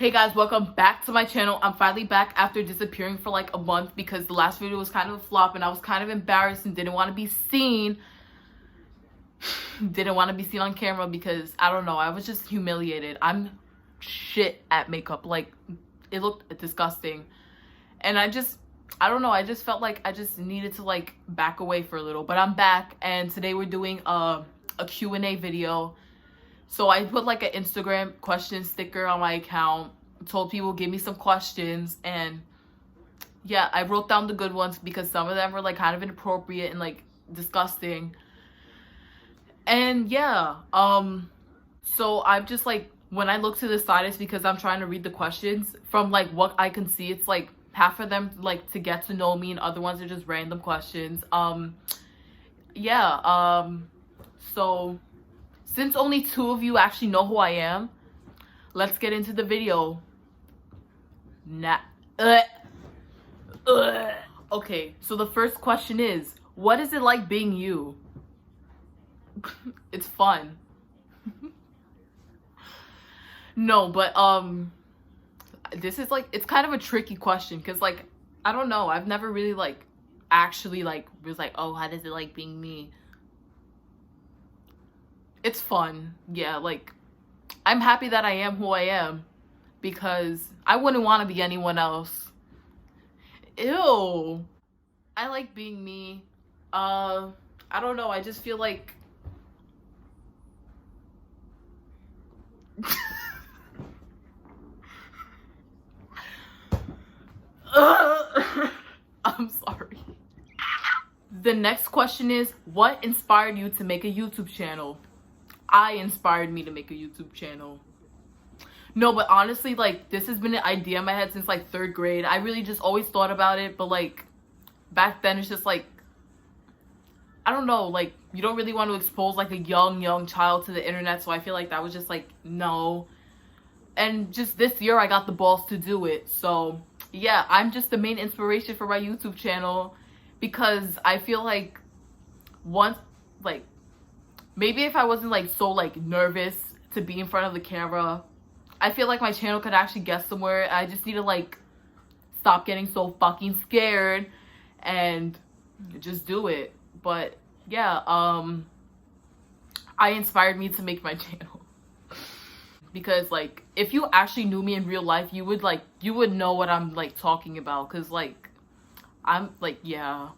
Hey guys, welcome back to my channel. I'm finally back after disappearing for like a month because the last video was kind of a flop and I was kind of embarrassed and didn't want to be seen. Didn't want to be seen on camera because I don't know, I was just humiliated. I'm shit at makeup. Like, it looked disgusting. And I don't know, I just felt like I just needed to like back away for a little. But I'm back and today we're doing a Q&A video. So I put like an Instagram question sticker on my account, told people give me some questions, and yeah, I wrote down the good ones because some of them were like kind of inappropriate and like disgusting. And yeah, so I'm just like, when I look to the side, it's because I'm trying to read the questions. From like what I can see, it's like half of them like to get to know me and other ones are just random questions. So since only 2 of you actually know who I am, let's get into the video. Okay, so the first question is, what is it like being you? It's fun. No, but this is like, it's kind of a tricky question because like, I don't know, I've never really like actually like was like, oh, how does it like being me? It's fun. Yeah, like, I'm happy that I am who I am because I wouldn't want to be anyone else. Ew. I like being me. I don't know, I just feel like I'm sorry. The next question is, what inspired you to make a YouTube channel? I inspired me to make a YouTube channel. No, but honestly, like, this has been an idea in my head since like 3rd grade. I really just always thought about it, but like back then it's just like, I don't know, like, you don't really want to expose like a young child to the internet, so I feel like that was just like, no. And just this year I got the balls to do it. So yeah, I'm just the main inspiration for my YouTube channel because I feel like once, like, maybe if I wasn't like so like nervous to be in front of the camera, I feel like my channel could actually get somewhere. I just need to like stop getting so fucking scared and just do it. But yeah, I inspired me to make my channel because like, if you actually knew me in real life, you would know what I'm like talking about, because like, I'm like, yeah,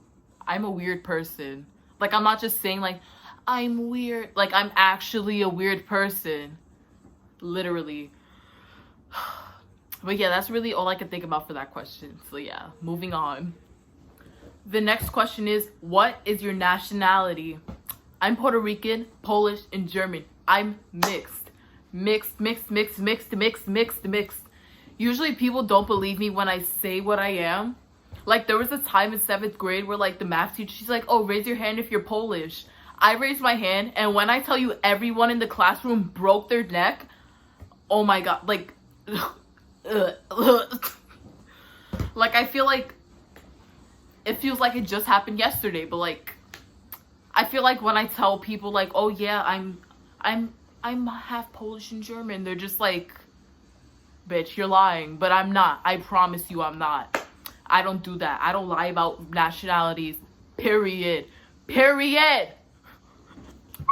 I'm a weird person. Like, I'm not just saying like I'm weird, like, I'm actually a weird person, literally. But yeah, that's really all I can think about for that question. So yeah, moving on. The next question is, what is your nationality? I'm Puerto Rican, Polish, and German. I'm mixed. Mixed. Usually people don't believe me when I say what I am. Like, there was a time in 7th grade where like the math teacher, she's like, oh, raise your hand if you're Polish. I raised my hand, and when I tell you everyone in the classroom broke their neck, oh my god, like, like, I feel like it feels like it just happened yesterday. But like, I feel like when I tell people like, oh yeah, I'm half Polish and German, they're just like, bitch, you're lying. But I'm not. I promise you I'm not. I don't do that. I don't lie about nationalities. Period.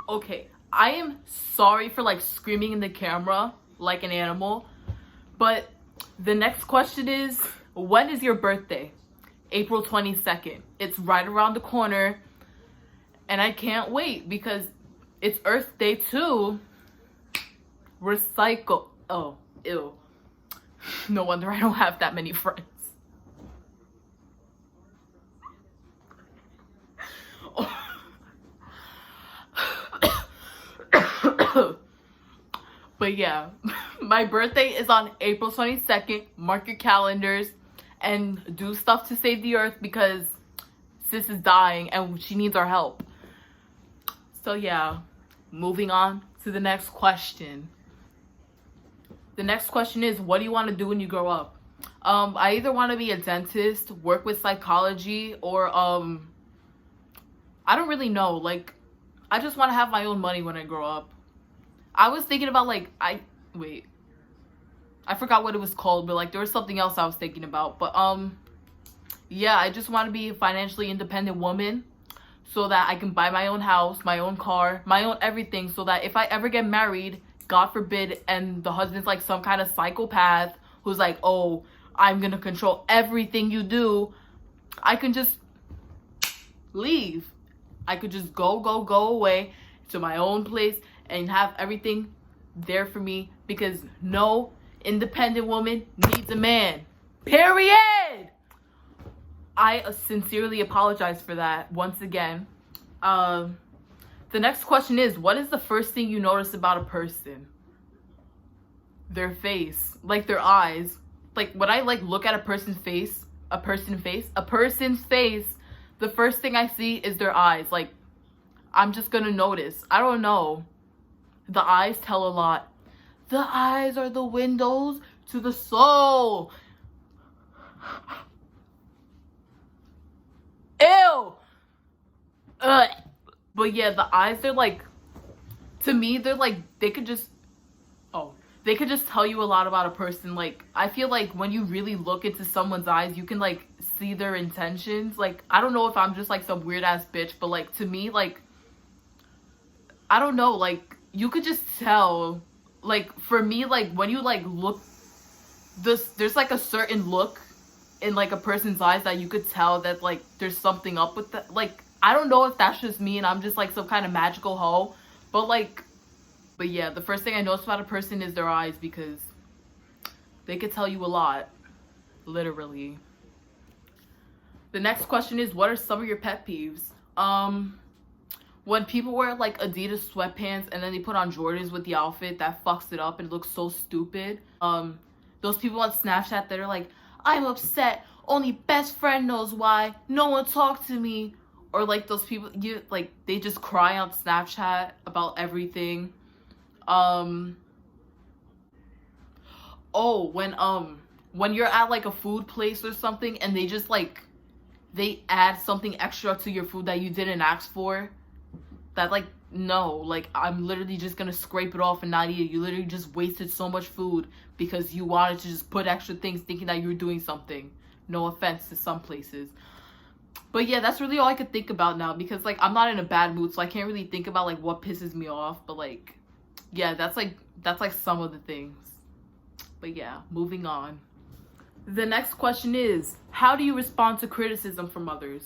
Okay, I am sorry for like screaming in the camera like an animal, but the next question is, when is your birthday? April 22nd. It's right around the corner, and I can't wait because it's Earth Day too. Recycle. Oh, ew. No wonder I don't have that many friends. But yeah, my birthday is on April 22nd. Mark your calendars and do stuff to save the earth because sis is dying and she needs our help. So yeah, moving on to the next question. The next question is, what do you want to do when you grow up? I either want to be a dentist, work with psychology, or I don't really know. Like, I just want to have my own money when I grow up. I was thinking about like, I forgot what it was called, but like there was something else I was thinking about. But yeah, I just want to be a financially independent woman so that I can buy my own house, my own car, my own everything, so that if I ever get married, God forbid, and the husband's like some kind of psychopath who's like, oh, I'm gonna control everything you do, I can just leave. I could just go away to my own place and have everything there for me, because no independent woman needs a man. Period. I sincerely apologize for that once again. The next question is, what is the first thing you notice about a person? Their face, like their eyes. Like when I like look at a person's face, the first thing I see is their eyes. Like I'm just gonna notice. I don't know. The eyes tell a lot. The eyes are the windows to the soul. Ew. Ugh. But yeah, the eyes, they're like, to me, they're like, they could just tell you a lot about a person. Like, I feel like when you really look into someone's eyes, you can like see their intentions. Like, I don't know if I'm just like some weird ass bitch, but like to me, like, I don't know, like you could just tell. Like for me, like when you like look, there's like a certain look in like a person's eyes that you could tell that like there's something up with that. Like I don't know if that's just me and I'm just like some kind of magical hoe, but yeah, the first thing I notice about a person is their eyes, because they could tell you a lot, literally. The next question is, what are some of your pet peeves? When people wear like Adidas sweatpants and then they put on Jordans with the outfit, that fucks it up and it looks so stupid. Those people on Snapchat that are like, I'm upset, only best friend knows why, no one talked to me. Or like those people, they just cry on Snapchat about everything. Oh, when you're at like a food place or something and they just like, they add something extra to your food that you didn't ask for. That like, no, like I'm literally just gonna scrape it off and not eat it. You literally just wasted so much food because you wanted to just put extra things thinking that you were doing something. No offense to some places. But yeah, that's really all I could think about now, because like I'm not in a bad mood, so I can't really think about like what pisses me off. But like, yeah, that's like some of the things. But yeah, moving on. The next question is, how do you respond to criticism from others?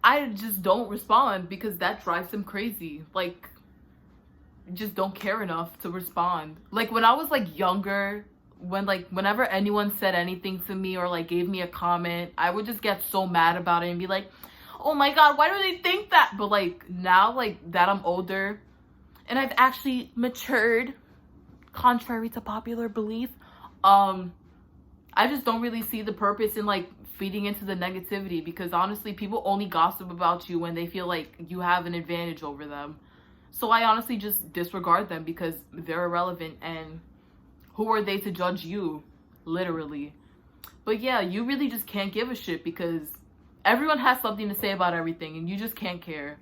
I just don't respond, because that drives them crazy. Like, just don't care enough to respond. Like when I was like younger, whenever anyone said anything to me or like gave me a comment, I would just get so mad about it and be like, oh my god, why do they think that? But like now, like that I'm older and I've actually matured, contrary to popular belief, I just don't really see the purpose in like feeding into the negativity, because honestly people only gossip about you when they feel like you have an advantage over them. So I honestly just disregard them, because they're irrelevant and who are they to judge you, literally. But yeah, you really just can't give a shit, because everyone has something to say about everything and you just can't care.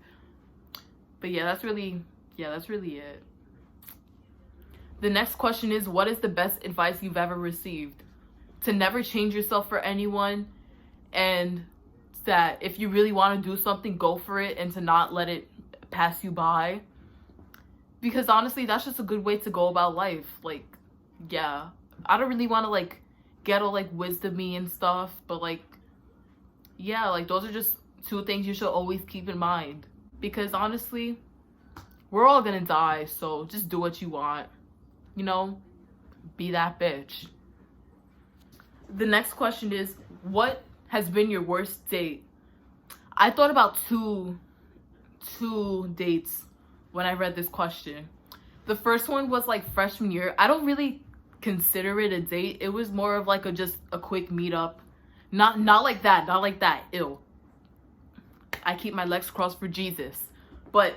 But yeah, that's really it. The next question is, what is the best advice you've ever received? To never change yourself for anyone, and that if you really want to do something, go for it, and to not let it pass you by. Because honestly, that's just a good way to go about life. Like, yeah, I don't really want to like get all like wisdom-y and stuff, but like, yeah, like those are just two things you should always keep in mind. Because honestly, we're all gonna die, so just do what you want. You know, be that bitch. The next question is, what has been your worst date? I thought about two dates when I read this question. The first one was like freshman year. I don't really consider it a date. It was more of like just a quick meetup. Not like that. Ew. I keep my legs crossed for Jesus. But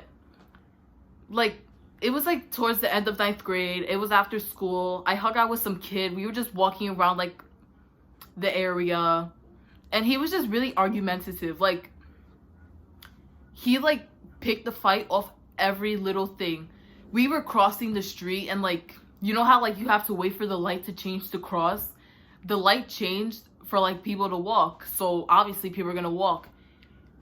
like, it was like towards the end of 9th grade. It was after school. I hung out with some kid. We were just walking around like the area, and he was just really argumentative. Like, he picked the fight off every little thing. We were crossing the street and you know how like you have to wait for the light to change to cross? The light changed for like people to walk, so obviously people are gonna walk.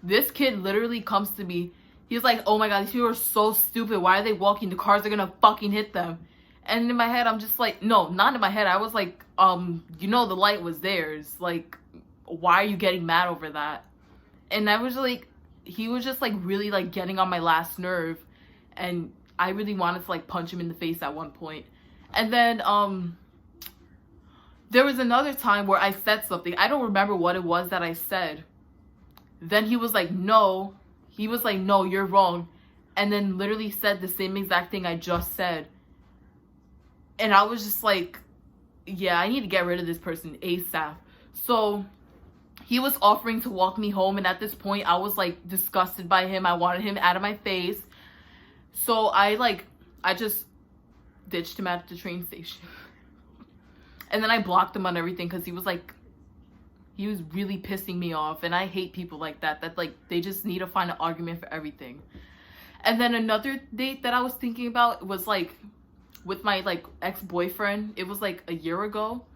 This kid literally comes to me. He's like, oh my god, these people are so stupid. Why are they walking? The cars are gonna fucking hit them. And in my head, I'm just like, no, not in my head. I was like, you know, the light was theirs. Like, why are you getting mad over that? And I was like, he was just like really like getting on my last nerve. And I really wanted to like punch him in the face at one point. And then, there was another time where I said something. I don't remember what it was that I said. Then he was like, no. He was like, no, you're wrong. And then literally said the same exact thing I just said. And I was just like, yeah, I need to get rid of this person ASAP. So he was offering to walk me home. And at this point, I was like disgusted by him. I wanted him out of my face. So I just ditched him at the train station. And then I blocked him on everything because he was really pissing me off. And I hate people like that like they just need to find an argument for everything. And then another date that I was thinking about was like with my like ex-boyfriend. It was like a year ago.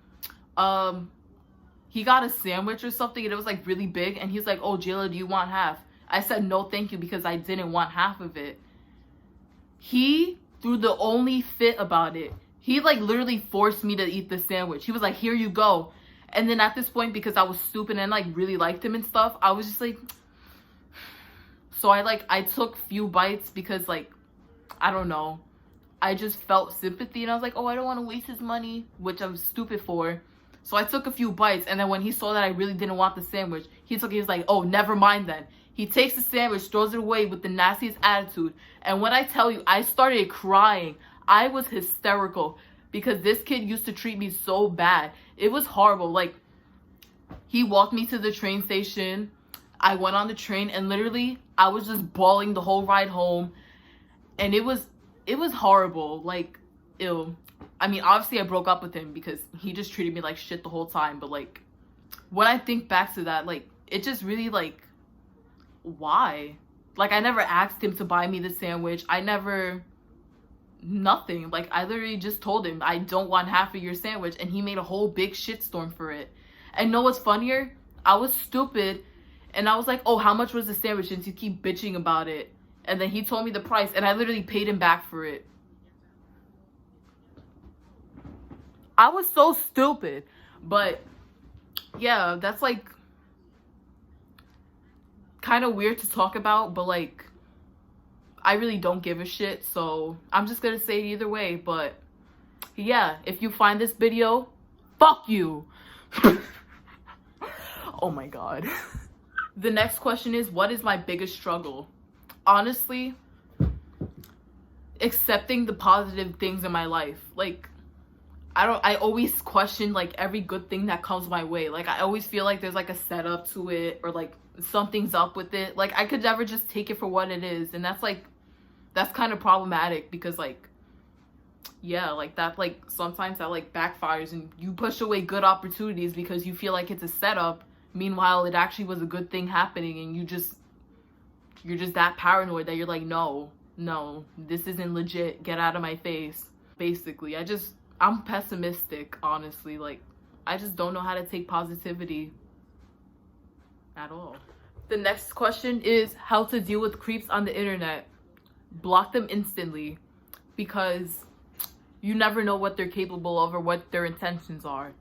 He got a sandwich or something and it was like really big, and he's like, oh Jayla, do you want half? I said no thank you because I didn't want half of it. He threw the only fit about it. He like literally forced me to eat the sandwich. He was like, here you go. And then at this point, because I was stupid and like really liked him and stuff, I was just like, so I took few bites because like, I don't know. I just felt sympathy and I was like, oh, I don't want to waste his money, which I'm stupid for. So I took a few bites, and then when he saw that I really didn't want the sandwich, he was like, oh, never mind then. He takes the sandwich, throws it away with the nastiest attitude. And when I tell you, I started crying. I was hysterical because this kid used to treat me so bad. It was horrible. Like, he walked me to the train station. I went on the train and literally I was just bawling the whole ride home. And it was horrible. Like, ew. I mean, obviously I broke up with him because he just treated me like shit the whole time. But like, when I think back to that, like, it just really like, why? Like, I never asked him to buy me the sandwich. Nothing. Like, I literally just told him I don't want half of your sandwich, and he made a whole big shitstorm for it. And know what's funnier? I was stupid and I was like, oh, how much was the sandwich since you keep bitching about it? And then he told me the price and I literally paid him back for it. I was so stupid. But yeah, that's like kind of weird to talk about, but like, I really don't give a shit, so I'm just gonna say it either way. But yeah, if you find this video, fuck you. Oh my god. The next question is, what is my biggest struggle? Honestly, accepting the positive things in my life. Like, I always question like every good thing that comes my way. Like, I always feel like there's like a setup to it, or like something's up with it. Like, I could never just take it for what it is, and that's kind of problematic because like, yeah, like that, like sometimes that like backfires and you push away good opportunities because you feel like it's a setup. Meanwhile, it actually was a good thing happening, and you're just that paranoid that you're like, no, this isn't legit. Get out of my face. Basically, I'm pessimistic, honestly. Like, I just don't know how to take positivity at all. The next question is how to deal with creeps on the internet. Block them instantly, because you never know what they're capable of or what their intentions are.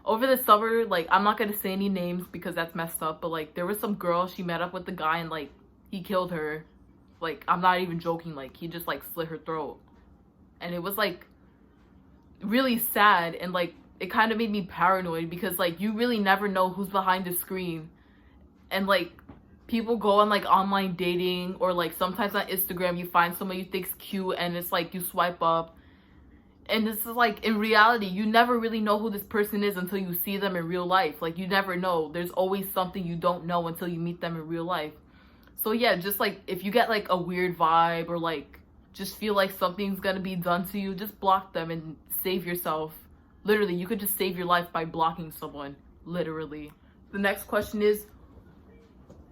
Over the summer, like, I'm not gonna say any names because that's messed up, but like, there was some girl, she met up with the guy and like, he killed her. Like, I'm not even joking, like, he just like slit her throat. And it was like really sad, and like, it kind of made me paranoid because like, you really never know who's behind the screen. And like, people go on like online dating, or like sometimes on Instagram you find someone you think's cute and it's like you swipe up, and this is like, in reality you never really know who this person is until you see them in real life. Like, you never know. There's always something you don't know until you meet them in real life. So yeah, just like, if you get like a weird vibe, or like just feel like something's gonna be done to you, just block them and save yourself. Literally, you could just save your life by blocking someone, literally. The next question is,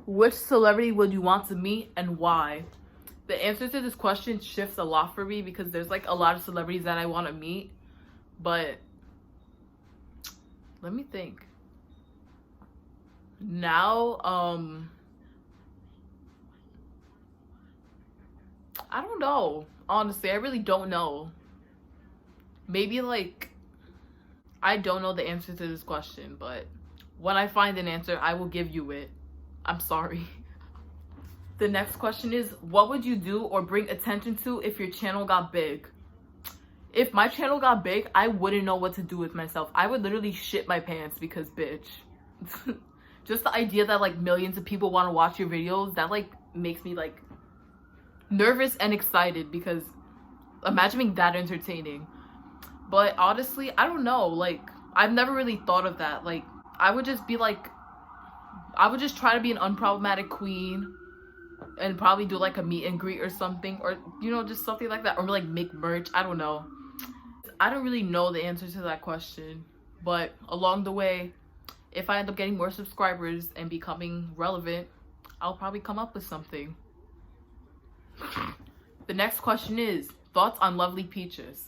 which celebrity would you want to meet and why? The answer to this question shifts a lot for me because there's like a lot of celebrities that I want to meet. But let me think. Now, I don't know. Honestly, I really don't know. Maybe like, I don't know the answer to this question, but when I find an answer, I will give you it. I'm sorry. The next question is, what would you do or bring attention to if your channel got big? If my channel got big, I wouldn't know what to do with myself. I would literally shit my pants because, bitch. Just the idea that like millions of people want to watch your videos, that like makes me like nervous and excited, because imagine being that entertaining. But honestly, I don't know. Like, I've never really thought of that. Like, I would just be like, I would just try to be an unproblematic queen and probably do like a meet and greet or something, or you know, just something like that, or like make merch. I don't know. I don't really know the answer to that question, but along the way, if I end up getting more subscribers and becoming relevant, I'll probably come up with something. The next question is, thoughts on Lovely Peaches?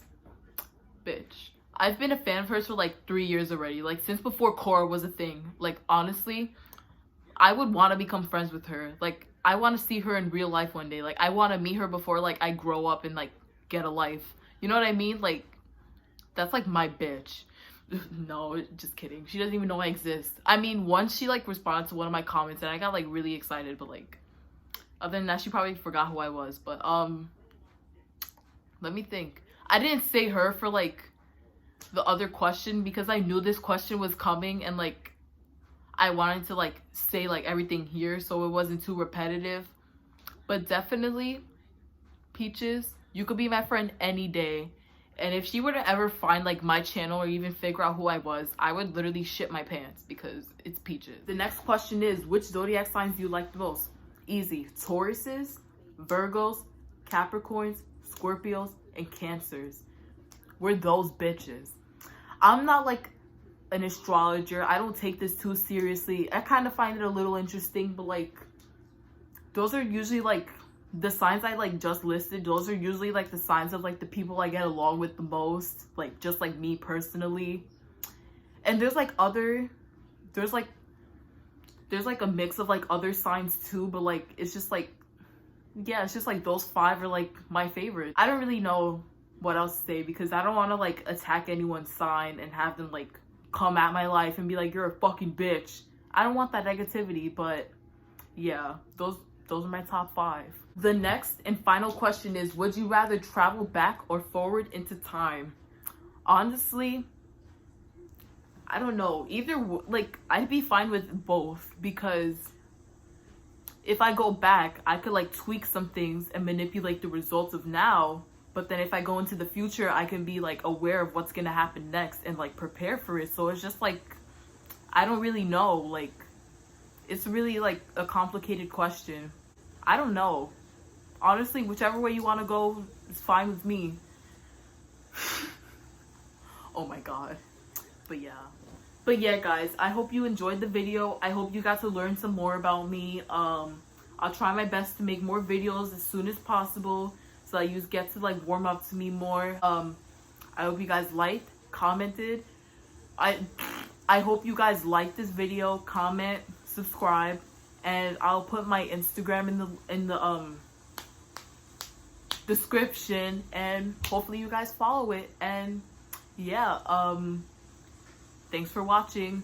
Bitch, I've been a fan of hers for like 3 years already, like since before Cora was a thing. Like, honestly, I would want to become friends with her. Like, I want to see her in real life one day. Like, I want to meet her before like I grow up and like get a life. You know what I mean? Like, that's like my bitch. No, just kidding. She doesn't even know I exist. I mean, once she like responded to one of my comments and I got like really excited, but like other than that, she probably forgot who I was. But let me think. I didn't say her for like the other question because I knew this question was coming, and like I wanted to like say like everything here so it wasn't too repetitive. But definitely, Peaches, you could be my friend any day. And if she were to ever find like my channel or even figure out who I was, I would literally shit my pants because it's Peaches. The next question is, which zodiac signs do you like the most? Easy. Tauruses, Virgos, Capricorns, Scorpios, and Cancers. We're those bitches. I'm not like an astrologer. I don't take this too seriously. I kind of find it a little interesting, but like those are usually like the signs I like just listed. Those are usually like the signs of like the people I get along with the most, like just like me personally. And there's like there's like a mix of like other signs too, but like it's just like, yeah, it's just like those 5 are like my favorites. I don't really know what else to say because I don't want to like attack anyone's sign and have them like come at my life and be like, you're a fucking bitch. I don't want that negativity, but yeah, those are my top 5. The next and final question is, would you rather travel back or forward into time? Honestly, I don't know. Either, like, I'd be fine with both, because if I go back, I could like tweak some things and manipulate the results of now. But then if I go into the future, I can be like aware of what's gonna happen next and like prepare for it. So it's just like, I don't really know. Like, it's really like a complicated question. I don't know. Honestly, whichever way you want to go is fine with me. Oh my god. But yeah, guys, I hope you enjoyed the video. I hope you got to learn some more about me. I'll try my best to make more videos as soon as possible so that you get to like warm up to me more. I hope you guys liked, commented. I hope you guys liked this video, comment, subscribe, and I'll put my Instagram in the description, and hopefully you guys follow it. And yeah, thanks for watching.